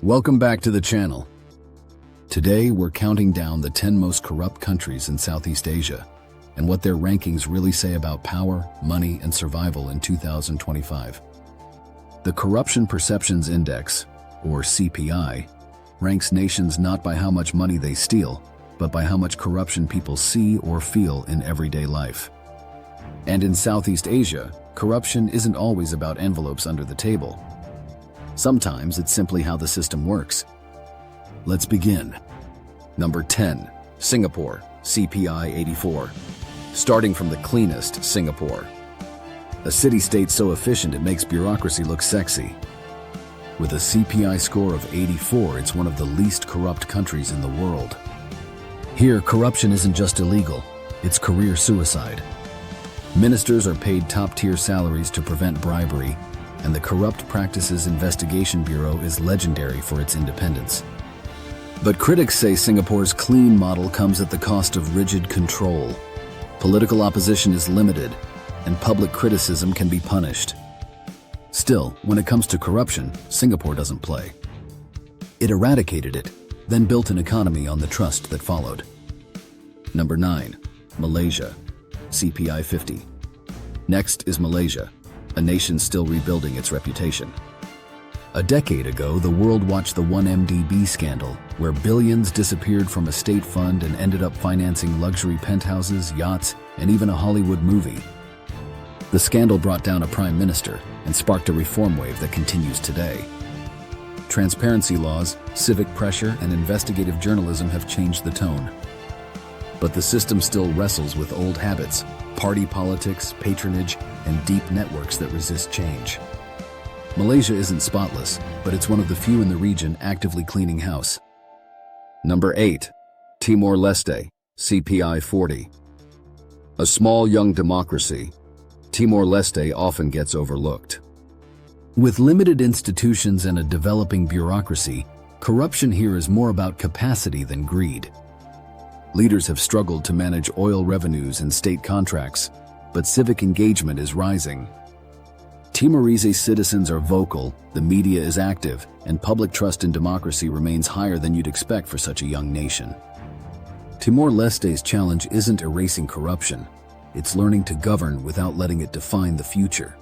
Welcome back to the channel. Today we're counting down the 10 most corrupt countries in Southeast Asia and what their rankings really say about power, money, and survival in 2025. The Corruption Perceptions Index, or CPI, ranks nations not by how much money they steal, but by how much corruption people see or feel in everyday life. And in Southeast Asia, corruption isn't always about envelopes under the table. Sometimes it's simply how the system works. Let's begin. Number 10, Singapore, CPI 84. Starting from the cleanest, Singapore. A city-state so efficient it makes bureaucracy look sexy. With a CPI score of 84, it's one of the least corrupt countries in the world. Here, corruption isn't just illegal, it's career suicide. Ministers are paid top-tier salaries to prevent bribery, and the Corrupt Practices Investigation Bureau is legendary for its independence. But critics say Singapore's clean model comes at the cost of rigid control. Political opposition is limited, and public criticism can be punished. Still, when it comes to corruption, Singapore doesn't play. It eradicated it, then built an economy on the trust that followed. Number 9, Malaysia, CPI 50. Next is Malaysia, a nation still rebuilding its reputation. A decade ago, the world watched the 1MDB scandal, where billions disappeared from a state fund and ended up financing luxury penthouses, yachts, and even a Hollywood movie. The scandal brought down a prime minister and sparked a reform wave that continues today. Transparency laws, civic pressure, and investigative journalism have changed the tone. But the system still wrestles with old habits, party politics, patronage, and deep networks that resist change. Malaysia isn't spotless, but it's one of the few in the region actively cleaning house. Number 8, Timor-Leste, CPI 40. A small young democracy, Timor-Leste often gets overlooked. With limited institutions and a developing bureaucracy, corruption here is more about capacity than greed. Leaders have struggled to manage oil revenues and state contracts, but civic engagement is rising. Timorese citizens are vocal, the media is active, and public trust in democracy remains higher than you'd expect for such a young nation. Timor-Leste's challenge isn't erasing corruption, it's learning to govern without letting it define the future.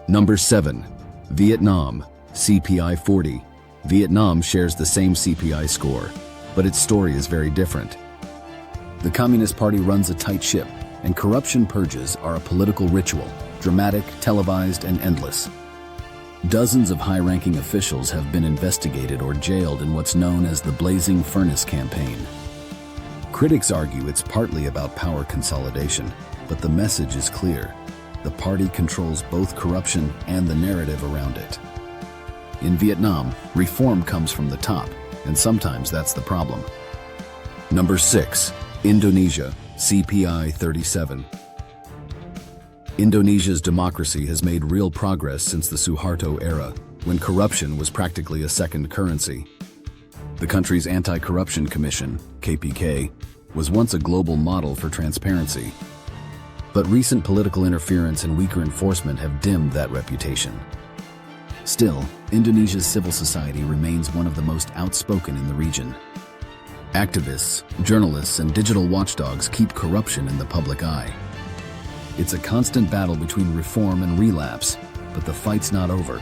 Number 7, Vietnam, CPI 40. Vietnam shares the same CPI score, but its story is very different. The Communist Party runs a tight ship, and corruption purges are a political ritual, dramatic, televised, and endless. Dozens of high-ranking officials have been investigated or jailed in what's known as the Blazing Furnace campaign. Critics argue it's partly about power consolidation, but the message is clear. The party controls both corruption and the narrative around it. In Vietnam, reform comes from the top, and sometimes that's the problem. Number 6, Indonesia, CPI 37. Indonesia's democracy has made real progress since the Suharto era, when corruption was practically a second currency. The country's Anti-Corruption Commission, KPK, was once a global model for transparency. But recent political interference and weaker enforcement have dimmed that reputation. Still, Indonesia's civil society remains one of the most outspoken in the region. Activists, journalists, and digital watchdogs keep corruption in the public eye. It's a constant battle between reform and relapse, but the fight's not over.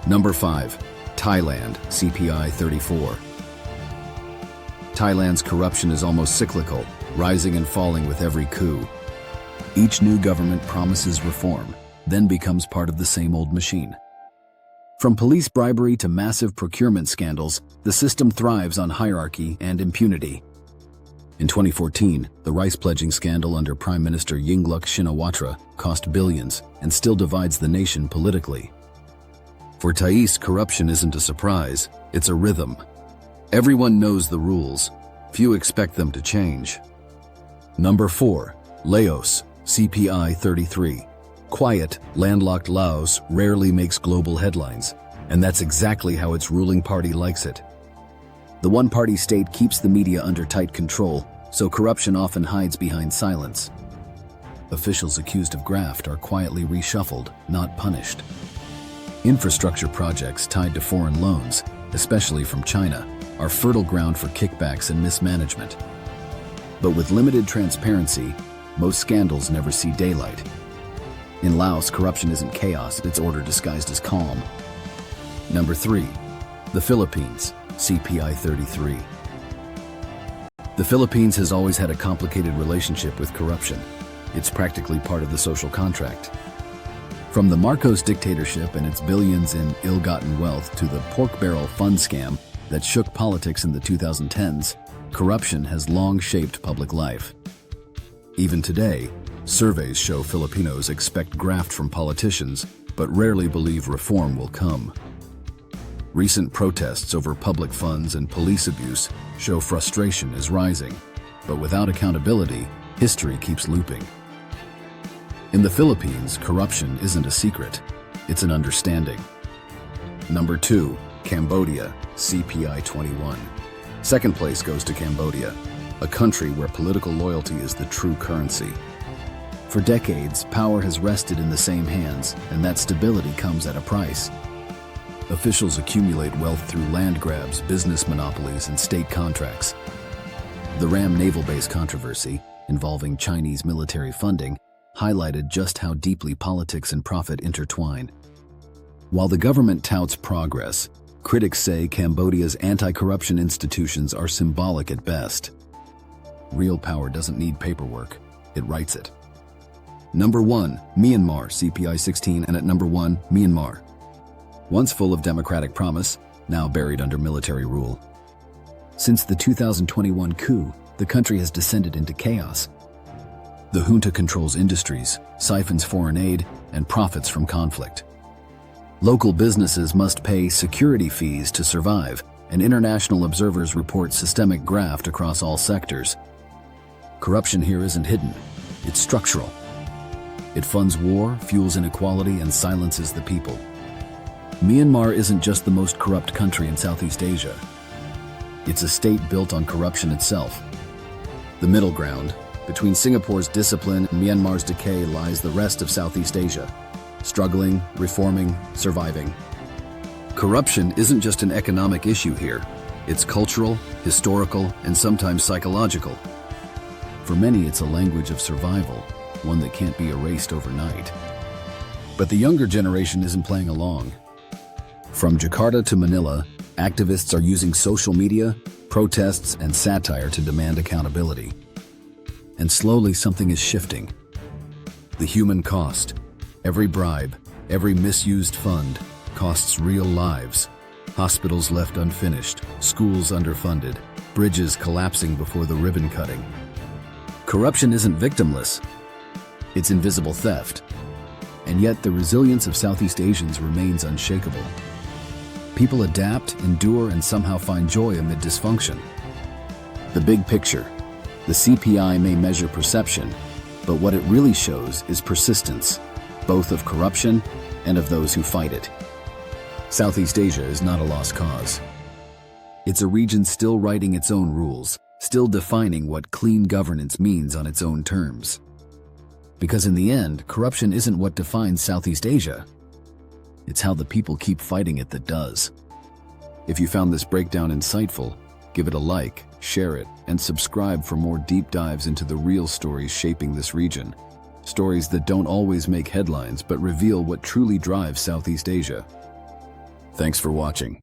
Number 5, Thailand, CPI 34. Thailand's corruption is almost cyclical, rising and falling with every coup. Each new government promises reform, then becomes part of the same old machine. From police bribery to massive procurement scandals, the system thrives on hierarchy and impunity. In 2014, the rice pledging scandal under Prime Minister Yingluck Shinawatra cost billions and still divides the nation politically. For Thais, corruption isn't a surprise, it's a rhythm. Everyone knows the rules, few expect them to change. Number 4, Laos, CPI 33. Quiet, landlocked Laos rarely makes global headlines, and that's exactly how its ruling party likes it. The one-party state keeps the media under tight control, so corruption often hides behind silence. Officials accused of graft are quietly reshuffled, not punished. Infrastructure projects tied to foreign loans, especially from China, are fertile ground for kickbacks and mismanagement. But with limited transparency, most scandals never see daylight. In Laos, corruption isn't chaos, it's order disguised as calm. Number 3. The Philippines, CPI 33. The Philippines has always had a complicated relationship with corruption. It's practically part of the social contract. From the Marcos dictatorship and its billions in ill-gotten wealth to the pork barrel fund scam that shook politics in the 2010s, corruption has long shaped public life. Even today, surveys show Filipinos expect graft from politicians, but rarely believe reform will come. Recent protests over public funds and police abuse show frustration is rising, but without accountability, history keeps looping. In the Philippines, corruption isn't a secret, it's an understanding. Number 2, Cambodia, CPI 21. Second place goes to Cambodia, a country where political loyalty is the true currency. For decades, power has rested in the same hands, and that stability comes at a price. Officials accumulate wealth through land grabs, business monopolies, and state contracts. The Ram Naval Base controversy, involving Chinese military funding, highlighted just how deeply politics and profit intertwine. While the government touts progress, critics say Cambodia's anti-corruption institutions are symbolic at best. Real power doesn't need paperwork, it writes it. Number 1, Myanmar, CPI 16, and at number 1, Myanmar. Once full of democratic promise, now buried under military rule. Since the 2021 coup, the country has descended into chaos. The junta controls industries, siphons foreign aid, and profits from conflict. Local businesses must pay security fees to survive, and international observers report systemic graft across all sectors. Corruption here isn't hidden, it's structural. It funds war, fuels inequality, and silences the people. Myanmar isn't just the most corrupt country in Southeast Asia. It's a state built on corruption itself. The middle ground, between Singapore's discipline and Myanmar's decay, lies the rest of Southeast Asia, struggling, reforming, surviving. Corruption isn't just an economic issue here. It's cultural, historical, and sometimes psychological. For many, it's a language of survival, one that can't be erased overnight. But the younger generation isn't playing along. From Jakarta to Manila, activists are using social media, protests, and satire to demand accountability. And slowly something is shifting. The human cost. Every bribe, every misused fund, costs real lives. Hospitals left unfinished, schools underfunded, bridges collapsing before the ribbon cutting. Corruption isn't victimless. It's invisible theft. And yet the resilience of Southeast Asians remains unshakable. People adapt, endure, and somehow find joy amid dysfunction. The big picture. The CPI may measure perception, but what it really shows is persistence, both of corruption and of those who fight it. Southeast Asia is not a lost cause. It's a region still writing its own rules, still defining what clean governance means on its own terms. Because in the end, corruption isn't what defines Southeast Asia. It's how the people keep fighting it that does. If you found this breakdown insightful, give it a like, share it, and subscribe for more deep dives into the real stories shaping this region. Stories that don't always make headlines but reveal what truly drives Southeast Asia. Thanks for watching.